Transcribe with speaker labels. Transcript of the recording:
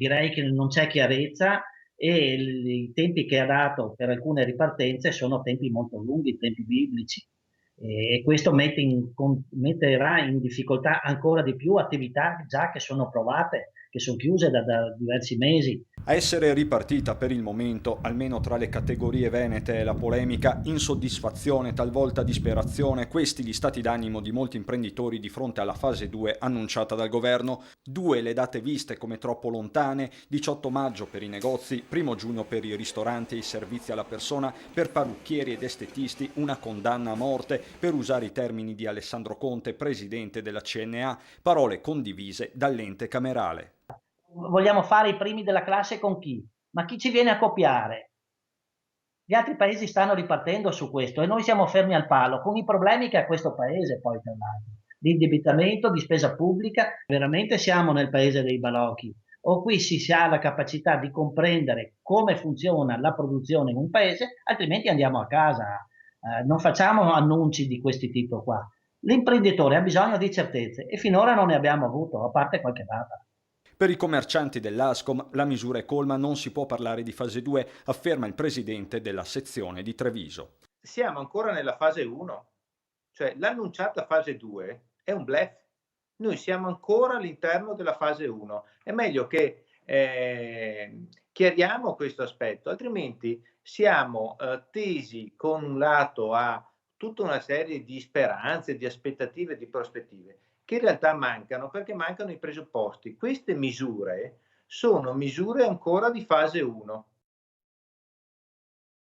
Speaker 1: direi che non c'è chiarezza e i tempi che ha dato per alcune ripartenze sono tempi molto lunghi, tempi biblici. E questo metterà in difficoltà ancora di più attività già che sono provate, che sono chiuse da diversi mesi.
Speaker 2: A essere ripartita per il momento, almeno tra le categorie venete, la polemica, insoddisfazione, talvolta disperazione, questi gli stati d'animo di molti imprenditori di fronte alla fase 2 annunciata dal governo. 2 le date viste come troppo lontane, 18 maggio per i negozi, 1 giugno per i ristoranti e i servizi alla persona, per parrucchieri ed estetisti una condanna a morte, per usare i termini di Alessandro Conte, presidente della CNA, parole condivise dall'ente camerale.
Speaker 1: Vogliamo fare i primi della classe con chi? Ma chi ci viene a copiare? Gli altri paesi stanno ripartendo su questo e noi siamo fermi al palo con i problemi che ha questo paese poi tra l'altro, di indebitamento, di spesa pubblica, veramente siamo nel paese dei balocchi. O qui si ha la capacità di comprendere come funziona la produzione in un paese, altrimenti andiamo a casa. Non facciamo annunci di questo tipo qua. L'imprenditore ha bisogno di certezze e finora non ne abbiamo avuto, a parte qualche data.
Speaker 2: Per i commercianti dell'Ascom la misura è colma, non si può parlare di fase 2, afferma il presidente della sezione di Treviso.
Speaker 3: Siamo ancora nella fase 1, cioè l'annunciata fase 2 è un bluff. Noi siamo ancora all'interno della fase 1. È meglio che chiariamo questo aspetto, altrimenti siamo tesi con un lato a tutta una serie di speranze, di aspettative, di prospettive, che in realtà mancano perché mancano i presupposti. Queste misure sono misure ancora di fase 1.